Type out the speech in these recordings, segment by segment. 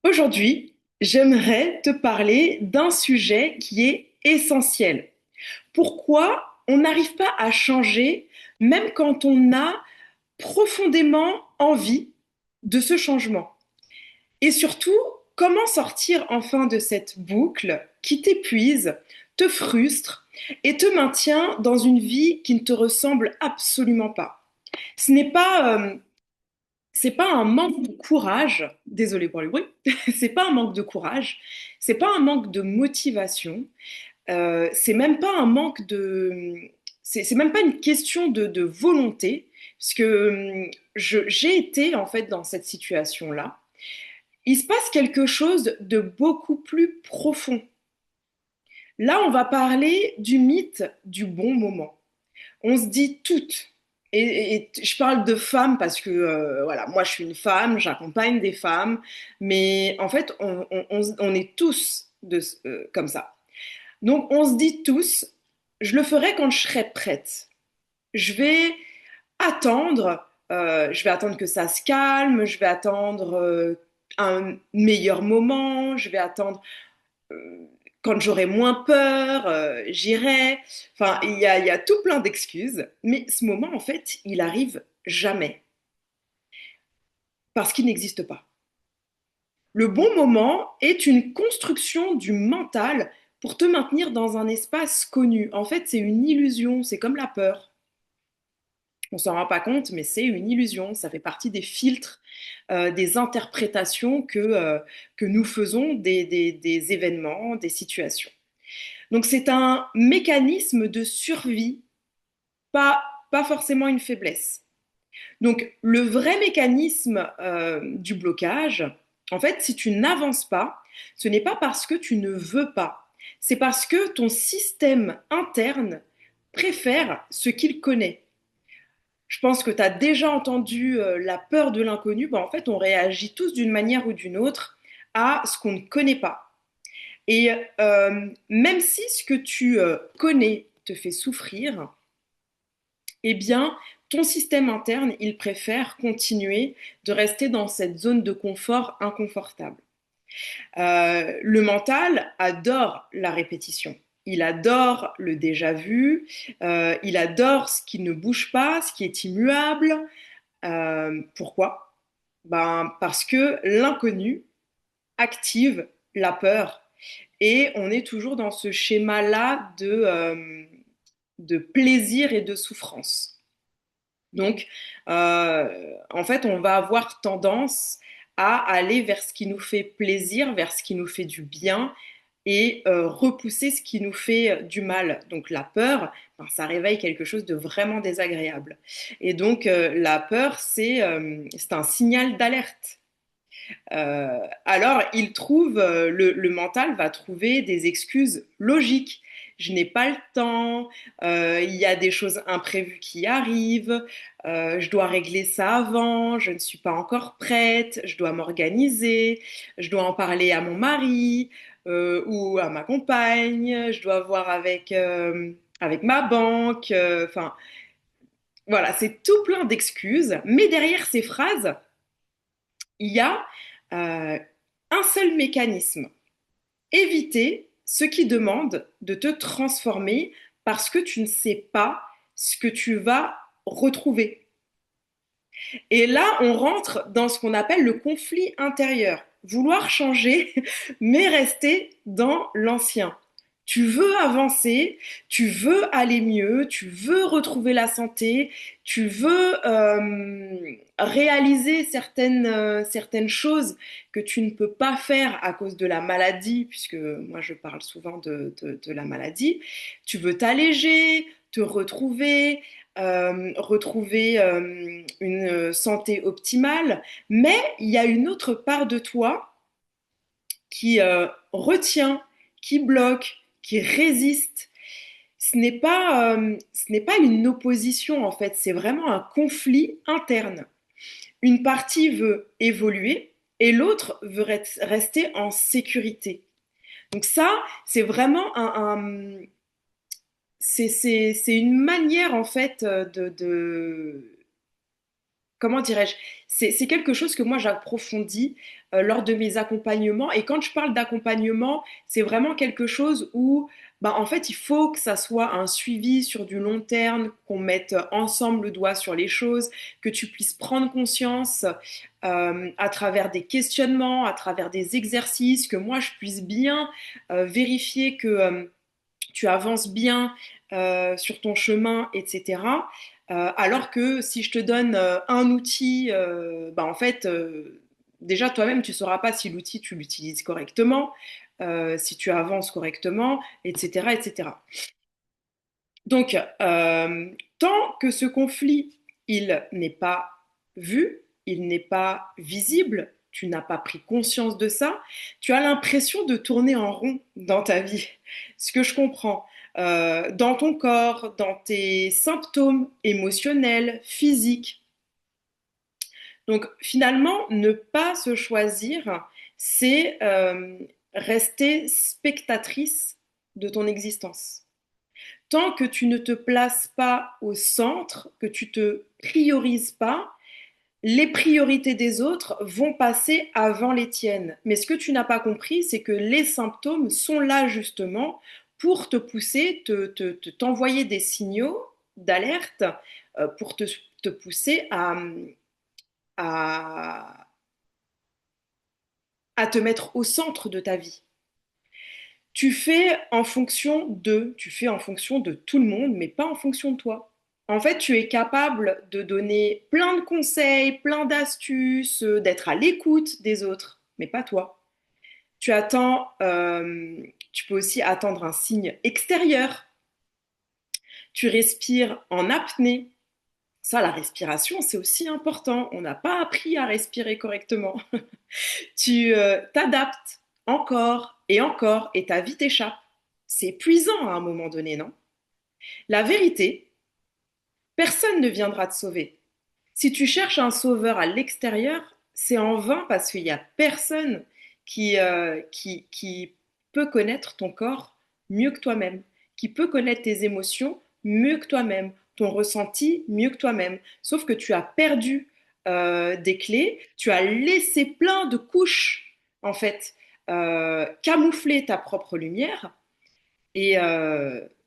Aujourd'hui, j'aimerais te parler d'un sujet qui est essentiel. Pourquoi on n'arrive pas à changer même quand on a profondément envie de ce changement? Et surtout, comment sortir enfin de cette boucle qui t'épuise, te frustre et te maintient dans une vie qui ne te ressemble absolument pas? Ce n'est pas c'est pas un manque de courage, désolé pour le bruit, c'est pas un manque de courage, c'est pas un manque de motivation, c'est même pas un manque de, c'est même pas une question de volonté, parce que j'ai été en fait dans cette situation-là. Il se passe quelque chose de beaucoup plus profond. Là, on va parler du mythe du bon moment. On se dit toutes, et je parle de femmes parce que voilà, moi je suis une femme, j'accompagne des femmes, mais en fait on est tous comme ça. Donc on se dit tous, je le ferai quand je serai prête. Je vais je vais attendre que ça se calme, je vais attendre un meilleur moment, je vais attendre euh, quand j'aurai moins peur, j'irai. Enfin, il y a tout plein d'excuses, mais ce moment, en fait, il arrive jamais, parce qu'il n'existe pas. Le bon moment est une construction du mental pour te maintenir dans un espace connu. En fait, c'est une illusion, c'est comme la peur. On s'en rend pas compte, mais c'est une illusion. Ça fait partie des filtres, des interprétations que nous faisons des événements, des situations. Donc c'est un mécanisme de survie, pas, pas forcément une faiblesse. Donc le vrai mécanisme du blocage, en fait, si tu n'avances pas, ce n'est pas parce que tu ne veux pas, c'est parce que ton système interne préfère ce qu'il connaît. Je pense que tu as déjà entendu la peur de l'inconnu. Ben, en fait, on réagit tous d'une manière ou d'une autre à ce qu'on ne connaît pas. Et même si ce que tu connais te fait souffrir, eh bien, ton système interne, il préfère continuer de rester dans cette zone de confort inconfortable. Le mental adore la répétition. Il adore le déjà vu, il adore ce qui ne bouge pas, ce qui est immuable. Pourquoi? Ben, parce que l'inconnu active la peur et on est toujours dans ce schéma-là de plaisir et de souffrance. Donc, en fait, on va avoir tendance à aller vers ce qui nous fait plaisir, vers ce qui nous fait du bien et repousser ce qui nous fait du mal. Donc la peur, ben, ça réveille quelque chose de vraiment désagréable. Et donc la peur, c'est un signal d'alerte. Alors, le mental va trouver des excuses logiques. Je n'ai pas le temps, il y a des choses imprévues qui arrivent, je dois régler ça avant, je ne suis pas encore prête, je dois m'organiser, je dois en parler à mon mari ou à ma compagne, je dois voir avec ma banque, enfin voilà, c'est tout plein d'excuses, mais derrière ces phrases, il y a un seul mécanisme. Éviter ce qui demande de te transformer parce que tu ne sais pas ce que tu vas retrouver. Et là, on rentre dans ce qu'on appelle le conflit intérieur. Vouloir changer, mais rester dans l'ancien. Tu veux avancer, tu veux aller mieux, tu veux retrouver la santé, tu veux réaliser certaines choses que tu ne peux pas faire à cause de la maladie, puisque moi je parle souvent de la maladie. Tu veux t'alléger, te retrouver, retrouver une santé optimale, mais il y a une autre part de toi qui retient, qui bloque, qui résiste. Ce n'est pas une opposition en fait, c'est vraiment un conflit interne. Une partie veut évoluer et l'autre veut rester en sécurité. Donc ça, c'est vraiment c'est une manière en fait comment dirais-je, c'est quelque chose que moi j'approfondis lors de mes accompagnements. Et quand je parle d'accompagnement, c'est vraiment quelque chose où, bah, en fait, il faut que ça soit un suivi sur du long terme, qu'on mette ensemble le doigt sur les choses, que tu puisses prendre conscience à travers des questionnements, à travers des exercices, que moi je puisse bien vérifier que tu avances bien sur ton chemin, etc. Alors que si je te donne un outil, bah en fait, déjà toi-même, tu ne sauras pas si l'outil, tu l'utilises correctement, si tu avances correctement, etc. etc. Donc, tant que ce conflit, il n'est pas vu, il n'est pas visible, tu n'as pas pris conscience de ça, tu as l'impression de tourner en rond dans ta vie. Ce que je comprends. Dans ton corps, dans tes symptômes émotionnels, physiques. Donc finalement, ne pas se choisir, c'est rester spectatrice de ton existence. Tant que tu ne te places pas au centre, que tu te priorises pas, les priorités des autres vont passer avant les tiennes. Mais ce que tu n'as pas compris, c'est que les symptômes sont là justement pour te pousser, t'envoyer des signaux d'alerte, pour te pousser à, à te mettre au centre de ta vie. Tu fais en fonction de tout le monde, mais pas en fonction de toi. En fait, tu es capable de donner plein de conseils, plein d'astuces, d'être à l'écoute des autres, mais pas toi. Tu peux aussi attendre un signe extérieur. Tu respires en apnée. Ça, la respiration, c'est aussi important. On n'a pas appris à respirer correctement. Tu t'adaptes encore et ta vie t'échappe. C'est épuisant à un moment donné, non? La vérité, personne ne viendra te sauver. Si tu cherches un sauveur à l'extérieur, c'est en vain parce qu'il n'y a personne qui peut connaître ton corps mieux que toi-même, qui peut connaître tes émotions mieux que toi-même, ton ressenti mieux que toi-même. Sauf que tu as perdu des clés, tu as laissé plein de couches, en fait, camoufler ta propre lumière et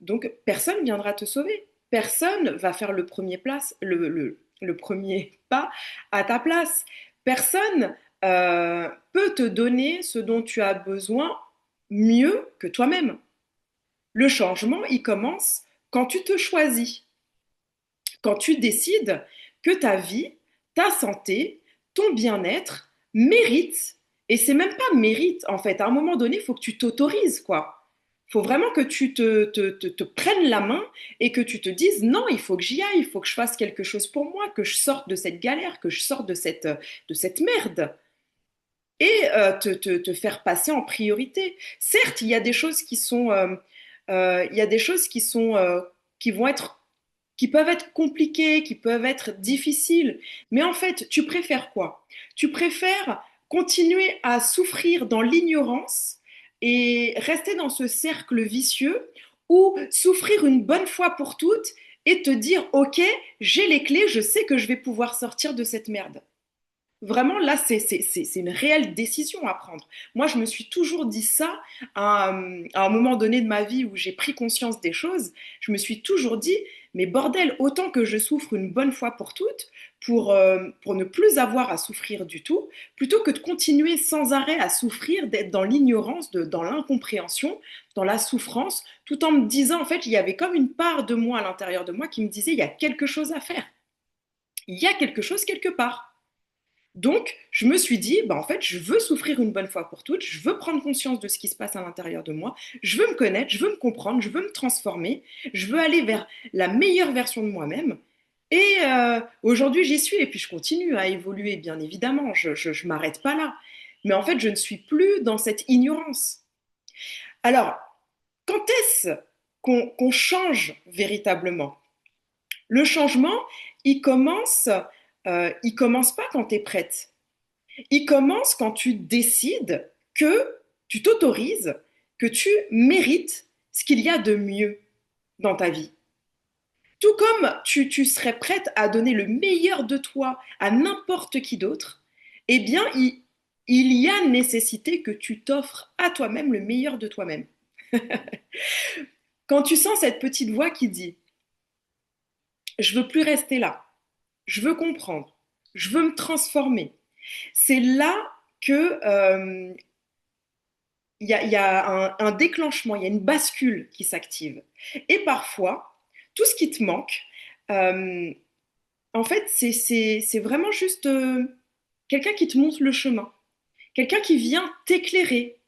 donc, personne ne viendra te sauver. Personne va faire le premier pas à ta place. Personne peut te donner ce dont tu as besoin mieux que toi-même. Le changement, il commence quand tu te choisis, quand tu décides que ta vie, ta santé, ton bien-être mérite, et c'est même pas mérite en fait, à un moment donné, il faut que tu t'autorises quoi. Il faut vraiment que tu te prennes la main et que tu te dises non, il faut que j'y aille, il faut que je fasse quelque chose pour moi, que je sorte de cette galère, que je sorte de cette merde et te faire passer en priorité. Certes, il y a des choses qui sont, il y a des choses qui sont, qui vont être, qui peuvent être compliquées, qui peuvent être difficiles. Mais en fait, tu préfères quoi? Tu préfères continuer à souffrir dans l'ignorance et rester dans ce cercle vicieux ou souffrir une bonne fois pour toutes et te dire, OK, j'ai les clés, je sais que je vais pouvoir sortir de cette merde. Vraiment, là, c'est une réelle décision à prendre. Moi, je me suis toujours dit ça à un moment donné de ma vie où j'ai pris conscience des choses. Je me suis toujours dit, mais bordel, autant que je souffre une bonne fois pour toutes, pour ne plus avoir à souffrir du tout, plutôt que de continuer sans arrêt à souffrir, d'être dans l'ignorance, dans l'incompréhension, dans la souffrance, tout en me disant, en fait, il y avait comme une part de moi à l'intérieur de moi qui me disait, il y a quelque chose à faire. Il y a quelque chose quelque part. Donc, je me suis dit, bah, en fait, je veux souffrir une bonne fois pour toutes, je veux prendre conscience de ce qui se passe à l'intérieur de moi, je veux me connaître, je veux me comprendre, je veux me transformer, je veux aller vers la meilleure version de moi-même. Et aujourd'hui, j'y suis et puis je continue à évoluer, bien évidemment, je m'arrête pas là. Mais en fait, je ne suis plus dans cette ignorance. Alors, quand est-ce qu'on change véritablement? Le changement, il commence pas quand tu es prête. Il commence quand tu décides que tu t'autorises, que tu mérites ce qu'il y a de mieux dans ta vie. Tout comme tu serais prête à donner le meilleur de toi à n'importe qui d'autre, eh bien, il y a nécessité que tu t'offres à toi-même le meilleur de toi-même. Quand tu sens cette petite voix qui dit, je veux plus rester là, je veux comprendre, je veux me transformer, c'est là que il y a un déclenchement, il y a une bascule qui s'active. Et parfois, tout ce qui te manque, euh, en fait, c'est vraiment juste quelqu'un qui te montre le chemin, quelqu'un qui vient t'éclairer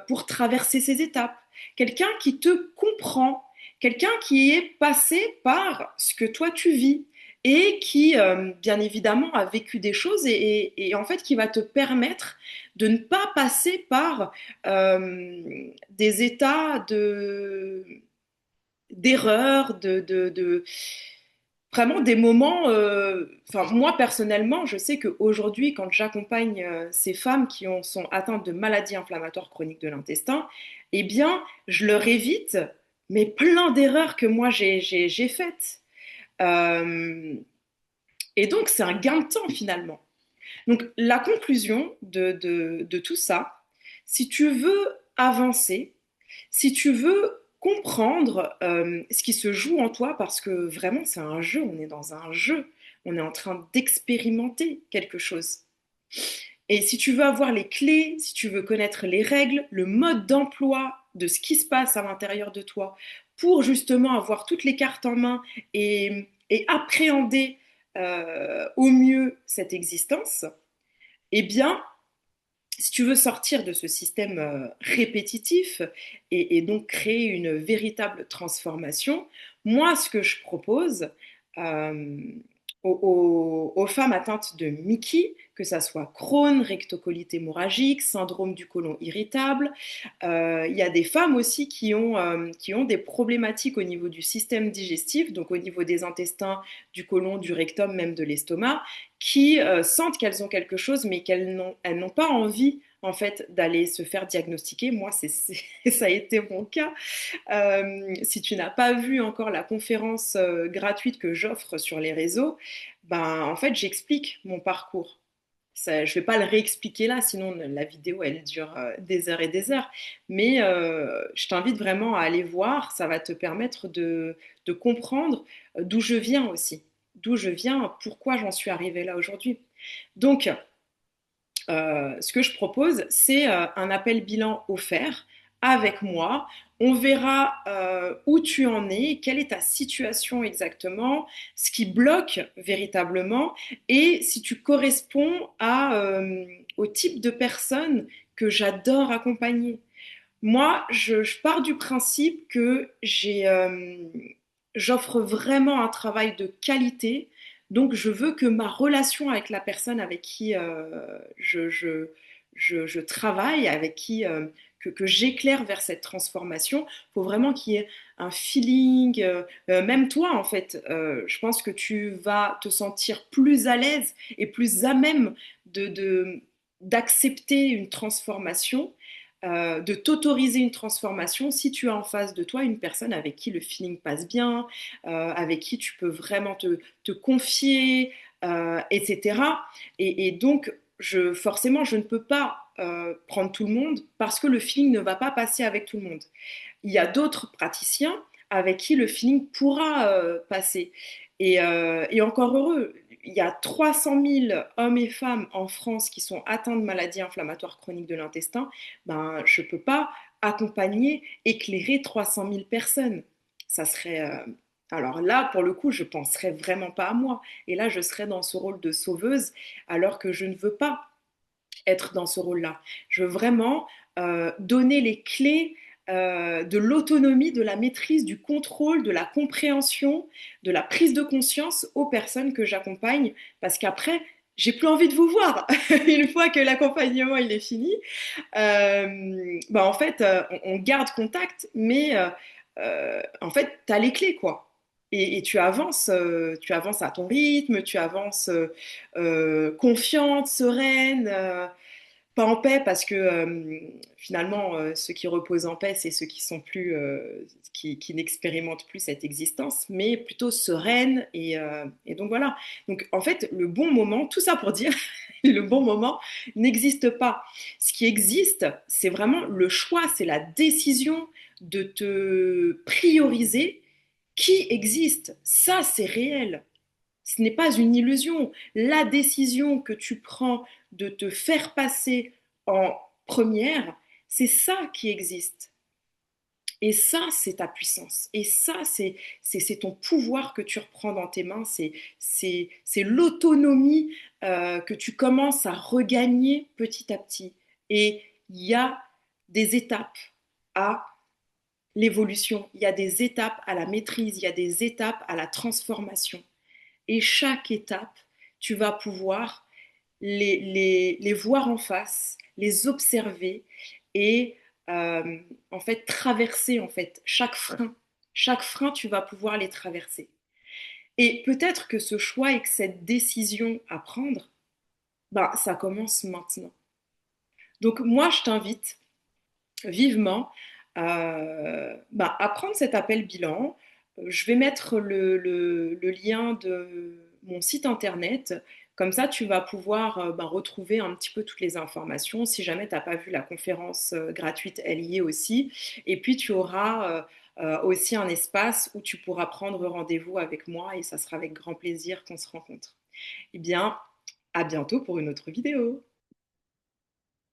pour traverser ces étapes, quelqu'un qui te comprend, quelqu'un qui est passé par ce que toi tu vis et qui, bien évidemment, a vécu des choses et en fait qui va te permettre de ne pas passer par des états d'erreur, vraiment des moments. Enfin, moi personnellement, je sais qu'aujourd'hui, quand j'accompagne ces femmes sont atteintes de maladies inflammatoires chroniques de l'intestin, eh bien, je leur évite mais plein d'erreurs que moi j'ai faites. Euh, et donc, c'est un gain de temps finalement. Donc, la conclusion de tout ça, si tu veux avancer, si tu veux comprendre ce qui se joue en toi, parce que vraiment c'est un jeu, on est dans un jeu, on est en train d'expérimenter quelque chose. Et si tu veux avoir les clés, si tu veux connaître les règles, le mode d'emploi de ce qui se passe à l'intérieur de toi, pour justement avoir toutes les cartes en main et appréhender au mieux cette existence, eh bien, si tu veux sortir de ce système répétitif et donc créer une véritable transformation, moi, ce que je propose euh, aux femmes atteintes de Mickey, que ça soit Crohn, rectocolite hémorragique, syndrome du côlon irritable, il y a des femmes aussi qui ont des problématiques au niveau du système digestif, donc au niveau des intestins, du côlon, du rectum, même de l'estomac, qui sentent qu'elles ont quelque chose, mais elles n'ont pas envie en fait d'aller se faire diagnostiquer. Moi, ça a été mon cas. Si tu n'as pas vu encore la conférence gratuite que j'offre sur les réseaux, ben en fait j'explique mon parcours. Ça, je ne vais pas le réexpliquer là, sinon la vidéo elle dure des heures et des heures. Mais je t'invite vraiment à aller voir, ça va te permettre de comprendre d'où je viens aussi, d'où je viens, pourquoi j'en suis arrivée là aujourd'hui. Donc, ce que je propose, c'est un appel bilan offert avec moi. On verra où tu en es, quelle est ta situation exactement, ce qui bloque véritablement et si tu corresponds au type de personne que j'adore accompagner. Moi, je pars du principe que j'offre vraiment un travail de qualité. Donc, je veux que ma relation avec la personne avec qui je travaille, avec qui que j'éclaire vers cette transformation, il faut vraiment qu'il y ait un feeling. Même toi, en fait, je pense que tu vas te sentir plus à l'aise et plus à même d'accepter une transformation de t'autoriser une transformation si tu as en face de toi une personne avec qui le feeling passe bien, avec qui tu peux vraiment te confier, etc. Et donc, forcément, je ne peux pas prendre tout le monde parce que le feeling ne va pas passer avec tout le monde. Il y a d'autres praticiens avec qui le feeling pourra passer. Et encore heureux, il y a 300 000 hommes et femmes en France qui sont atteints de maladies inflammatoires chroniques de l'intestin. Ben, je ne peux pas accompagner, éclairer 300 000 personnes. Ça serait. Alors là, pour le coup, je ne penserais vraiment pas à moi. Et là, je serais dans ce rôle de sauveuse, alors que je ne veux pas être dans ce rôle-là. Je veux vraiment donner les clés de l'autonomie, de la maîtrise, du contrôle, de la compréhension, de la prise de conscience aux personnes que j'accompagne, parce qu'après, j'ai plus envie de vous voir. Une fois que l'accompagnement il est fini, bah en fait, on garde contact, mais en fait, tu as les clés, quoi. Et tu avances à ton rythme, tu avances confiante, sereine, pas en paix parce que finalement, ceux qui reposent en paix, c'est ceux qui sont plus, qui n'expérimentent plus cette existence, mais plutôt sereine. Et donc voilà. Donc en fait, le bon moment, tout ça pour dire, le bon moment n'existe pas. Ce qui existe, c'est vraiment le choix, c'est la décision de te prioriser qui existe. Ça, c'est réel. Ce n'est pas une illusion. La décision que tu prends de te faire passer en première, c'est ça qui existe. Et ça, c'est ta puissance. Et ça, c'est ton pouvoir que tu reprends dans tes mains. C'est l'autonomie que tu commences à regagner petit à petit. Et il y a des étapes à l'évolution, il y a des étapes à la maîtrise, il y a des étapes à la transformation. Et chaque étape, tu vas pouvoir les voir en face, les observer et en fait traverser en fait chaque frein. Chaque frein, tu vas pouvoir les traverser. Et peut-être que ce choix et que cette décision à prendre, bah, ça commence maintenant. Donc moi, je t'invite vivement à prendre cet appel bilan. Je vais mettre le lien de mon site internet. Comme ça, tu vas pouvoir retrouver un petit peu toutes les informations. Si jamais tu n'as pas vu la conférence gratuite, elle y est aussi. Et puis, tu auras aussi un espace où tu pourras prendre rendez-vous avec moi et ça sera avec grand plaisir qu'on se rencontre. Eh bien, à bientôt pour une autre vidéo.